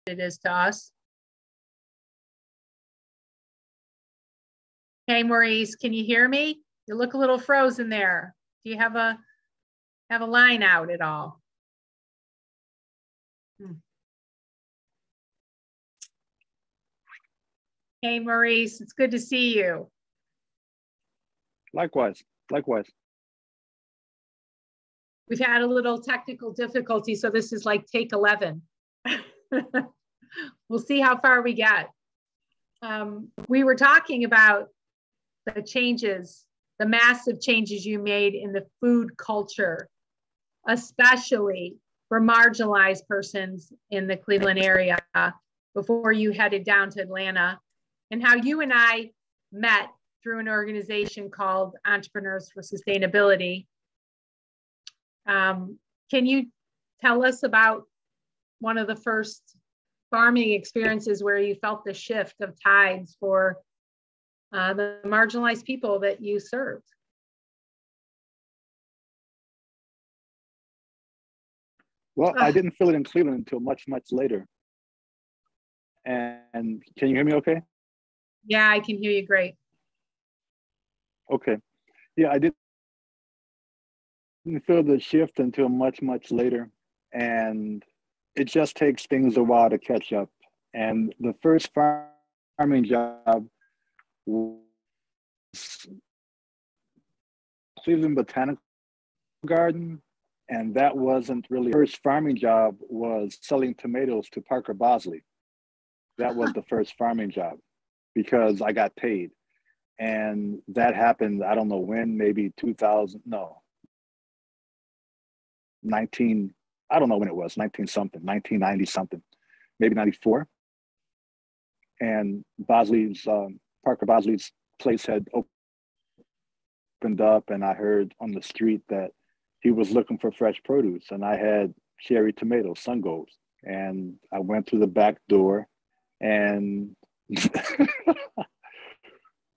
it is to us. Hey, Maurice, can you hear me? You look a little frozen there. Do you have a line out at all? Hey, Maurice, it's good to see you. Likewise, likewise. We've had a little technical difficulty, so this is like take 11. We'll see how far we get. We were talking about the changes, the massive changes you made in the food culture, especially for marginalized persons in the Cleveland area before you headed down to Atlanta, and how you and I met through an organization called Entrepreneurs for Sustainability. Can you tell us about one of the first farming experiences where you felt the shift of tides for the marginalized people that you served? Well, I didn't feel it in Cleveland until much, much later. And can you hear me okay? Yeah, I can hear you great. Okay. Yeah, I didn't feel the shift until much, much later. And it just takes things a while to catch up. And the first farming job was Cleveland Botanical Garden. And that wasn't really, the first farming job was selling tomatoes to Parker Bosley. That was the first farming job because I got paid. And that happened, I don't know when, maybe 2000, no, 19, I don't know when it was, 19 something, 1990 something, maybe 94. And Bosley's, Parker Bosley's place had opened up, and I heard on the street that he was looking for fresh produce, and I had cherry tomatoes, sun golds. And I went through the back door, and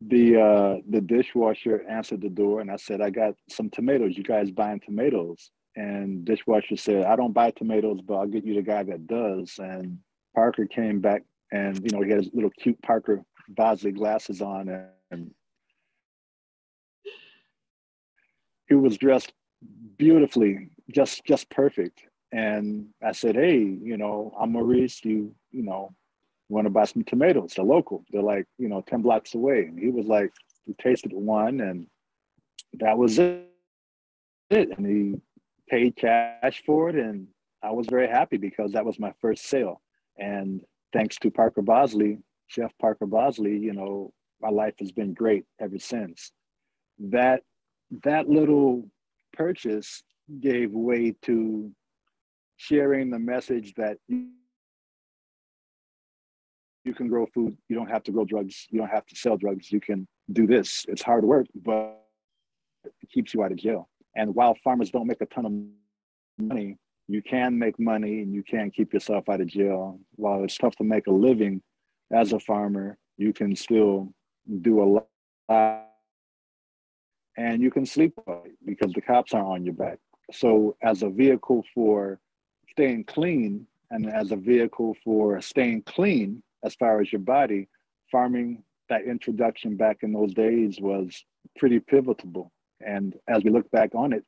the dishwasher answered the door, and I said, I got some tomatoes. You guys buying tomatoes? And dishwasher said, I don't buy tomatoes, but I'll get you the guy that does. And Parker came back, and he had his little cute Parker Bosley glasses on, and he was dressed beautifully, just perfect. And I said, hey, I'm Maurice. You want to buy some tomatoes? They're local. They're like, 10 blocks away. And he was like, he tasted one, and that was it. And he paid cash for it. And I was very happy because that was my first sale. And thanks to Parker Bosley, Chef Parker Bosley, my life has been great ever since. That little purchase gave way to sharing the message that you can grow food. You don't have to grow drugs. You don't have to sell drugs. You can do this. It's hard work, but it keeps you out of jail. And while farmers don't make a ton of money, you can make money and you can keep yourself out of jail. While it's tough to make a living as a farmer, you can still do a lot, and you can sleep because the cops aren't on your back. So as a vehicle for staying clean, and as a vehicle for staying clean as far as your body, farming, that introduction back in those days was pretty pivotal. And as we look back on it,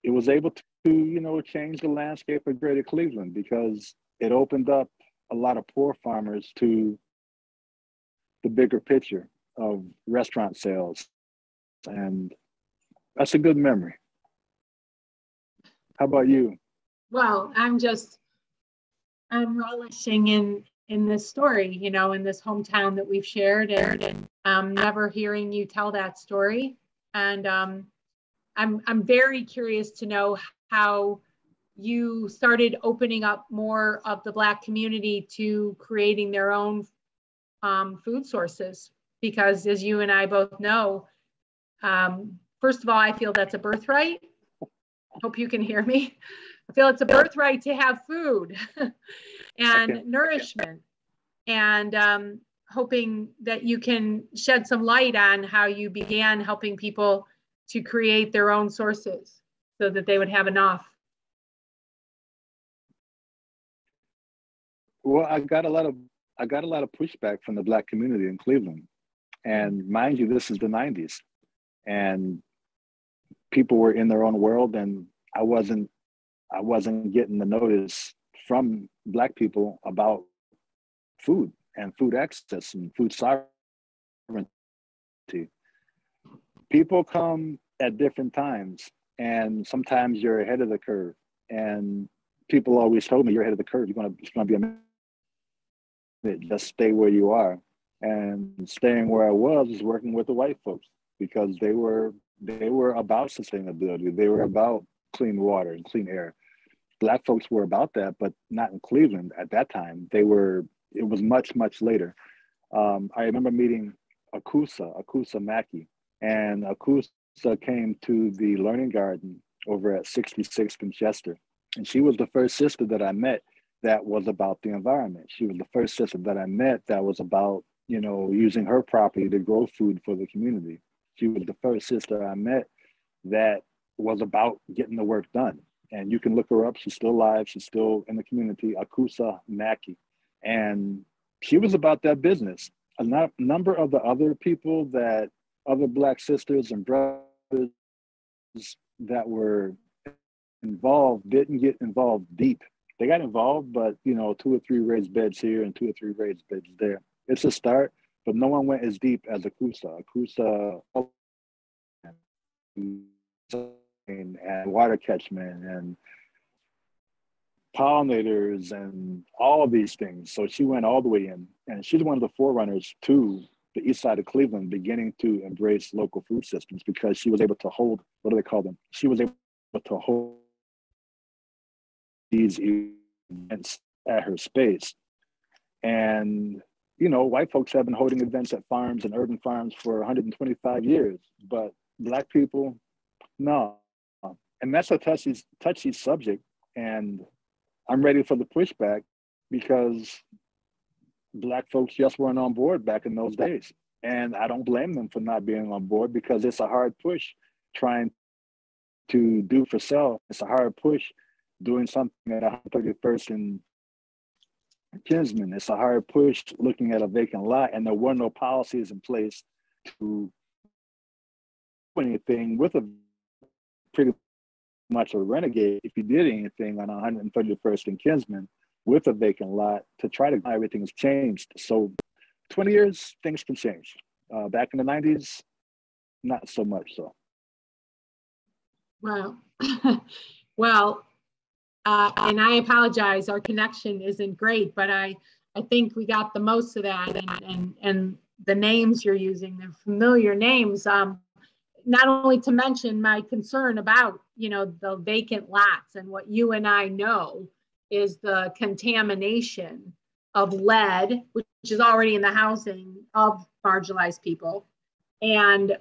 it was able to, change the landscape of greater Cleveland because it opened up a lot of poor farmers to the bigger picture of restaurant sales. And that's a good memory. How about you? Well, I'm relishing in this story, in this hometown that we've shared, and never hearing you tell that story. And I'm very curious to know how you started opening up more of the Black community to creating their own food sources, because as you and I both know, first of all, I feel that's a birthright. Hope you can hear me. I feel it's a birthright to have food and nourishment, and hoping that you can shed some light on how you began helping people to create their own sources so that they would have enough. Well, I got a lot of pushback from the Black community in Cleveland. And mind you, this is the 90s. And people were in their own world, and I wasn't getting the notice from Black people about food and food access and food sovereignty. People come at different times, and sometimes you're ahead of the curve. And people always told me, you're ahead of the curve. It's gonna be a minute. Just stay where you are. And staying where I was working with the white folks, because they were about sustainability. They were about clean water and clean air. Black folks were about that, but not in Cleveland at that time. It was much, much later. I remember meeting Akusa Mackey, and Akusa came to the Learning Garden over at 66th and Chester. And she was the first sister that I met that was about the environment. She was the first sister that I met that was about, using her property to grow food for the community. She was the first sister I met that was about getting the work done. And you can look her up. She's still alive. She's still in the community, Akusa Mackey. And she was about that business. A number of the other people other Black sisters and brothers that were involved didn't get involved deep. They got involved, but 2 or 3 raised beds here and 2 or 3 raised beds there. It's a start, but no one went as deep as Akusa. Akusa and water catchment and pollinators and all these things. So she went all the way in, and she's one of the forerunners to the east side of Cleveland beginning to embrace local food systems, because she was able to hold, what do they call them? She was able to hold these events at her space. And, white folks have been holding events at farms and urban farms for 125 years, but Black people, no. And that's a touchy subject. And I'm ready for the pushback, because Black folks just weren't on board back in those days. And I don't blame them for not being on board, because it's a hard push trying to do for self. It's a hard push doing something at 131st and Kinsman. It's a hard push looking at a vacant lot, and there were no policies in place to do anything with a pretty much a renegade if you did anything on 131st and Kinsman with a vacant lot to try to everything's changed. So 20 years, things can change. Back in the 90s, not so much so. Wow. Well, and I apologize, our connection isn't great, but I think we got the most of that, and the names you're using, they're familiar names. Not only to mention my concern about, the vacant lots, and what you and I know is the contamination of lead, which is already in the housing of marginalized people, and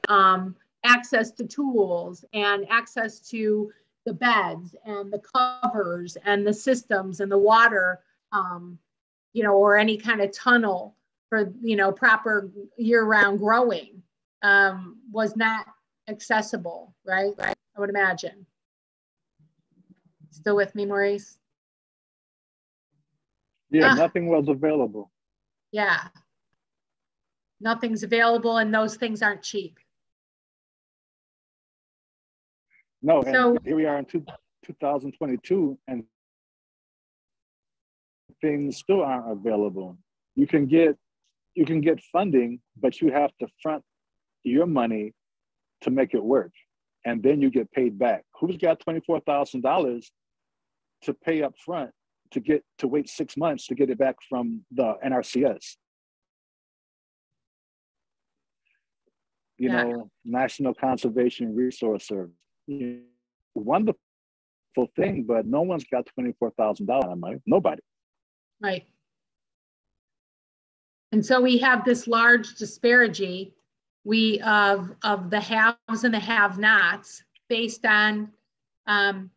access to tools and access to the beds and the covers and the systems and the water, or any kind of tunnel for, proper year-round growing was not accessible, right? I would imagine. Still with me, Maurice? Yeah, nothing was available. Yeah. Nothing's available, and those things aren't cheap. No, and here we are in 2022, and things still aren't available. You can get funding, but you have to front your money to make it work, and then you get paid back. Who's got $24,000 to pay up front to wait 6 months to get it back from the NRCS? National Conservation Resource Service. Wonderful thing, but no one's got $24,000 money. Nobody. Right. And so we have this large disparity of the haves and the have-nots based on, the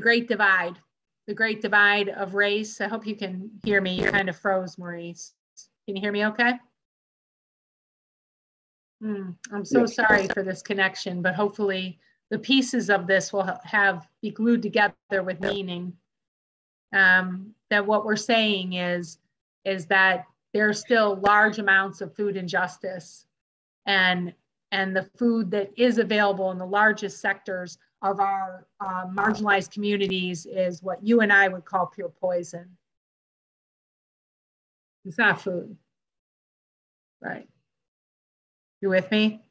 great divide of race. I hope you can hear me. You kind of froze, Maurice. Can you hear me okay? I'm so sorry for this connection, but hopefully the pieces of this will be glued together with meaning. that what we're saying is that there's still large amounts of food injustice, and the food that is available in the largest sectors of our marginalized communities is what you and I would call pure poison. It's not food, right? You with me?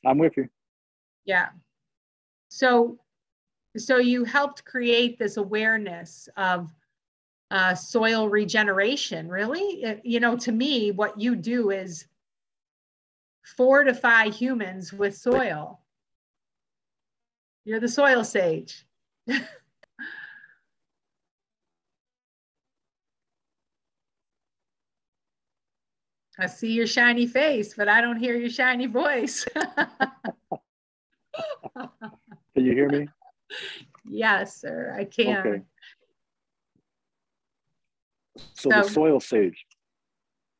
I'm with you. Yeah. So you helped create this awareness of soil regeneration, really? You know, to me, what you do is fortify humans with soil. You're the soil sage. I see your shiny face, but I don't hear your shiny voice. Can you hear me? Yes, sir, I can. Okay. So the soil sage.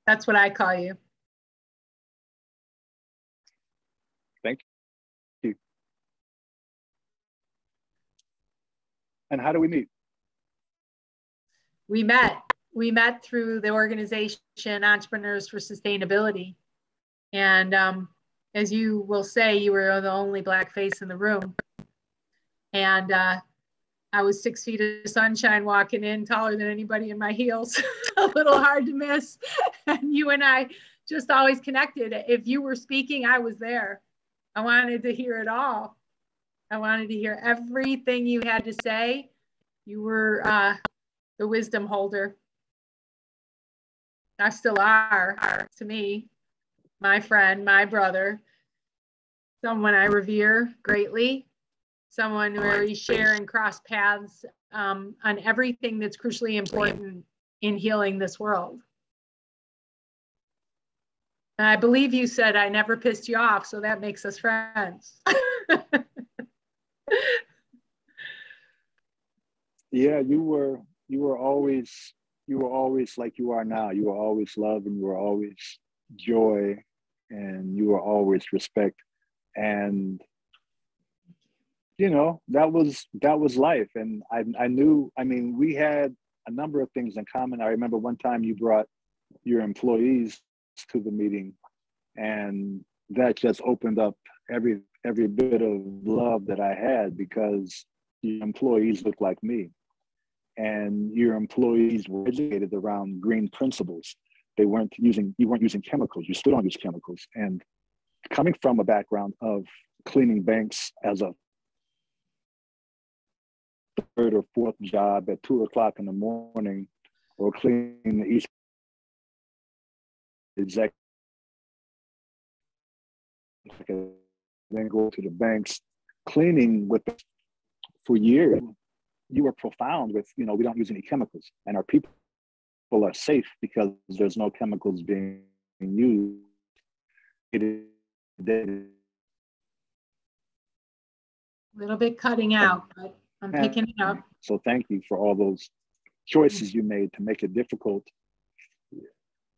That's what I call you. Thank you. And how do we meet? We met through the organization Entrepreneurs for Sustainability. And as you will say, you were the only Black face in the room. And I was 6 feet of sunshine walking in, taller than anybody in my heels, a little hard to miss. And you and I just always connected. If you were speaking, I was there. I wanted to hear it all. I wanted to hear everything you had to say. You were the wisdom holder. I still are, to me, my friend, my brother, someone I revere greatly, someone where we share and cross paths on everything that's crucially important in healing this world. And I believe you said I never pissed you off, so that makes us friends. Yeah, you were always like you are now. You were always love, and you were always joy, and you were always respect. And you know, that was life. And I knew, I mean, we had a number of things in common. I remember one time you brought your employees to the meeting, and that just opened up every bit of love that I had, because your employees looked like me, and your employees were educated around green principles. You weren't using chemicals. You still don't use chemicals. And coming from a background of cleaning banks as a third or fourth job at 2 o'clock in the morning, or cleaning the East exec, then go to the banks, cleaning with for years. You were profound with, you know, we don't use any chemicals, and our people are safe because there's no chemicals being used. A little bit cutting out, but I'm picking it up. So thank you for all those choices you made to make it difficult.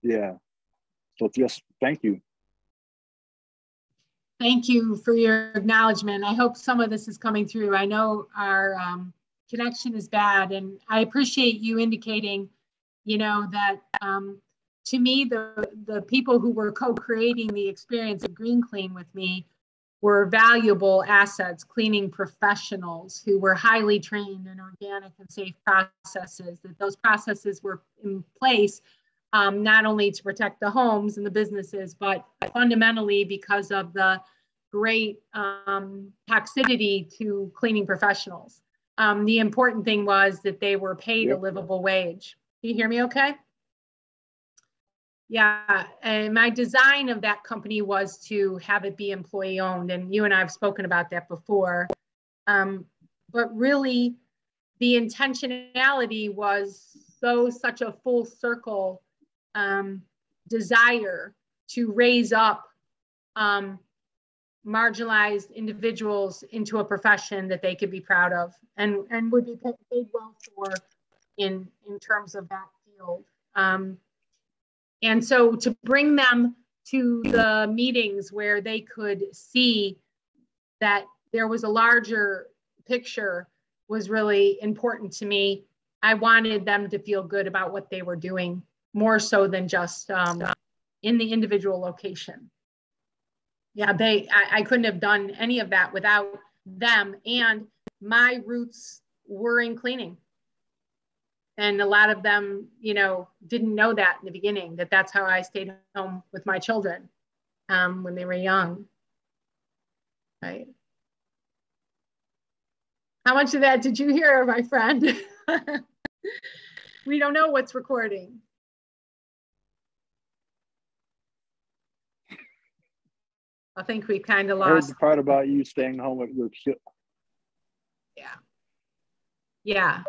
Yeah. So just thank you. Thank you for your acknowledgement. I hope some of this is coming through. I know our connection is bad, and I appreciate you indicating, you know, that to me, the people who were co-creating the experience of Green Clean with me were valuable assets, cleaning professionals who were highly trained in organic and safe processes, that those processes were in place not only to protect the homes and the businesses, but fundamentally because of the great toxicity to cleaning professionals. The important thing was that they were paid a livable wage. Do you hear me okay? Yeah, and my design of that company was to have it be employee owned, and you and I have spoken about that before. But really, the intentionality was such a full circle desire to raise up marginalized individuals into a profession that they could be proud of and would be paid well for in terms of that field. And so to bring them to the meetings where they could see that there was a larger picture was really important to me. I wanted them to feel good about what they were doing, more so than just in the individual location. Yeah, I couldn't have done any of that without them. And my roots were in cleaning. And a lot of them, you know, didn't know that in the beginning, that that's how I stayed home with my children when they were young. Right. How much of that did you hear, my friend? We don't know what's recording. I think we kind of lost. I heard the part about you staying home with your kids. Yeah. Yeah.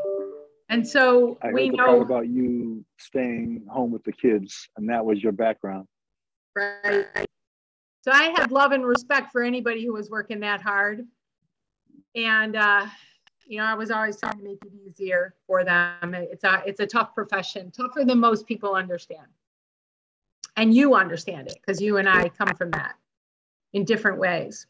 And so I we heard the know part about you staying home with the kids, and that was your background. Right. So I have love and respect for anybody who was working that hard. And, you know, I was always trying to make it easier for them. It's a tough profession, tougher than most people understand. And you understand it because you and I come from that in different ways.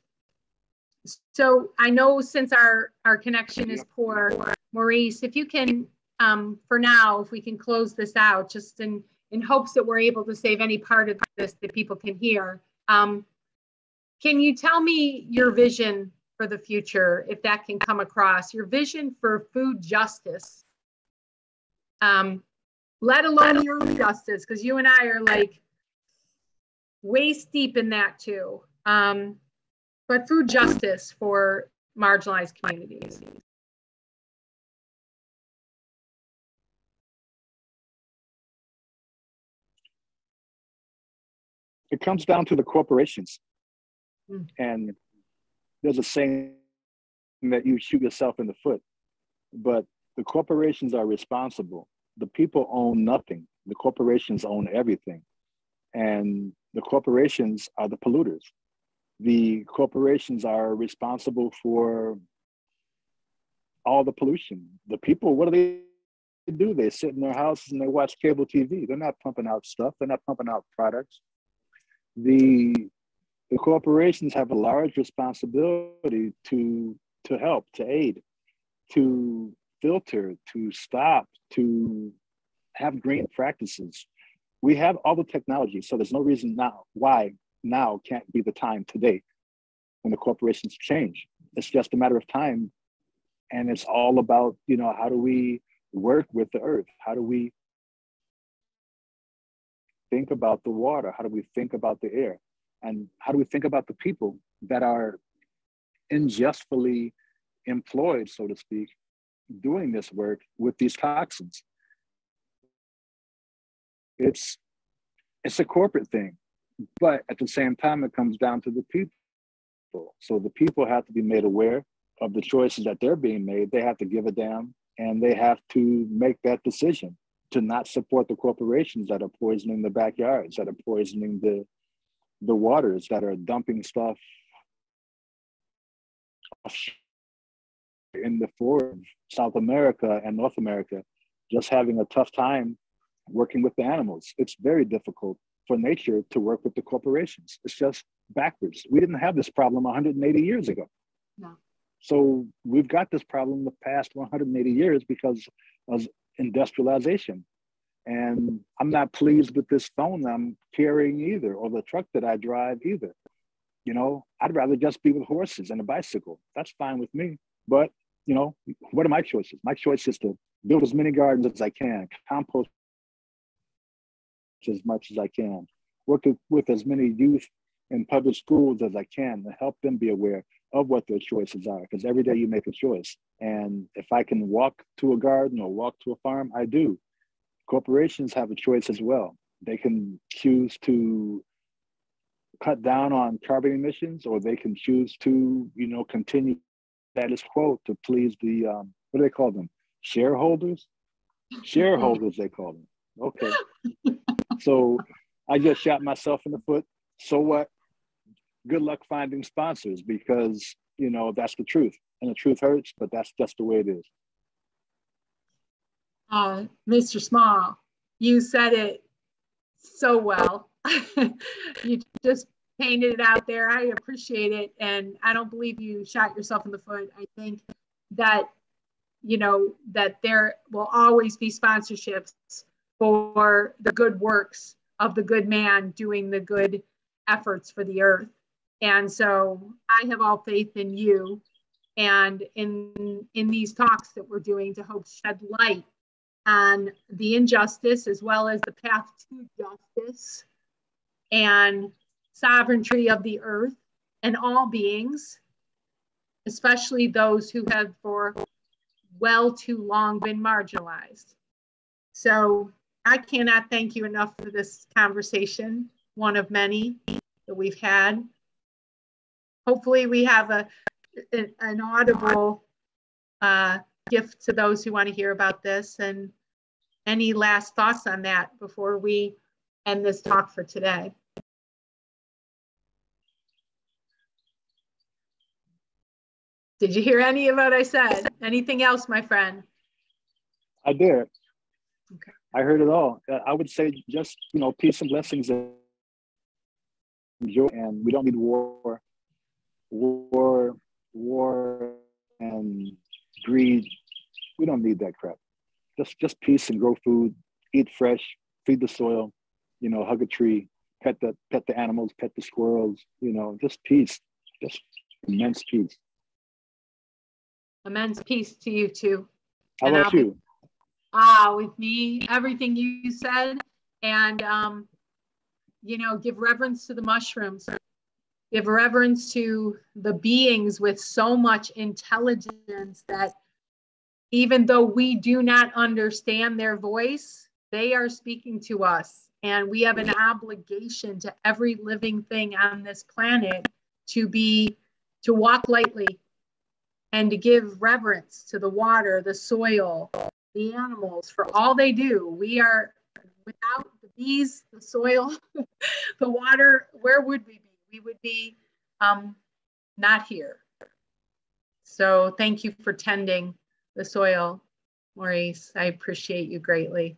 So I know since our connection is poor, Maurice, if you can, for now, if we can close this out, just in hopes that we're able to save any part of this that people can hear. Can you tell me your vision for the future, if that can come across, your vision for food justice, let alone your own justice, because you and I are like waist deep in that too. But food justice for marginalized communities. It comes down to the corporations. And there's a saying that you shoot yourself in the foot, but the corporations are responsible. The people own nothing. The corporations own everything. And the corporations are the polluters. The corporations are responsible for all the pollution. The people, what do? They sit in their houses and they watch cable TV. They're not pumping out stuff. They're not pumping out products. The corporations have a large responsibility to help, to aid, to filter, to stop, to have green practices. We have all the technology, so there's no reason now why now can't be the time today when the corporations change. It's just a matter of time, and it's all about, you know, how do we work with the earth? How do we think about the water? How do we think about the air? And how do we think about the people that are unjustly employed, so to speak, doing this work with these toxins? It's a corporate thing, but at the same time, it comes down to the people. So the people have to be made aware of the choices that they're being made. They have to give a damn, and they have to make that decision to not support the corporations that are poisoning the backyards, that are poisoning the waters, that are dumping stuff in the forest, South America and North America, just having a tough time working with the animals. It's very difficult for nature to work with the corporations. It's just backwards. We didn't have this problem 180 years ago. No. So we've got this problem the past 180 years because of industrialization. And I'm not pleased with this phone I'm carrying either, or the truck that I drive either. You know, I'd rather just be with horses and a bicycle. That's fine with me. But, you know, what are my choices? My choice is to build as many gardens as I can, compost as much as I can, work with as many youth in public schools as I can to help them be aware of what their choices are, because every day you make a choice. And if I can walk to a garden or walk to a farm, I do. Corporations have a choice as well. They can choose to cut down on carbon emissions, or they can choose to, you know, continue status quo to please the, what do they call them? Shareholders? Shareholders, they call them. Okay. So I just shot myself in the foot. So what? Good luck finding sponsors, because, you know, that's the truth. And the truth hurts, but that's just the way it is. Mr. Small, you said it so well. You just painted it out there. I appreciate it. And I don't believe you shot yourself in the foot. I think that you know, that there will always be sponsorships for the good works of the good man doing the good efforts for the earth. And so I have all faith in you and in these talks that we're doing to hope shed light on the injustice as well as the path to justice and sovereignty of the earth and all beings, especially those who have for well too long been marginalized. So I cannot thank you enough for this conversation, one of many that we've had. Hopefully we have an audible gift to those who want to hear about this. And any last thoughts on that before we end this talk for today? Did you hear any of what I said? Anything else, my friend? I did. Okay. I heard it all. I would say just, you know, peace and blessings and joy, and we don't need war and greed. We don't need that crap. Just peace and grow food, eat fresh, feed the soil, you know, hug a tree, pet the animals, pet the squirrels, you know, just peace, just immense peace. Immense peace to you too. How about you? With me, everything you said, and you know, give reverence to the mushrooms, give reverence to the beings with so much intelligence that even though we do not understand their voice, they are speaking to us, and we have an obligation to every living thing on this planet to walk lightly and to give reverence to the water, the soil, the animals for all they do. We are, without the bees, the soil, the water, where would we be? We would be not here. So thank you for tending the soil, Maurice. I appreciate you greatly.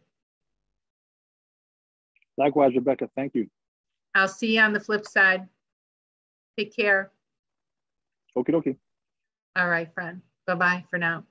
Likewise, Rebecca, thank you. I'll see you on the flip side. Take care. Okie dokie. All right, friend. Bye-bye for now.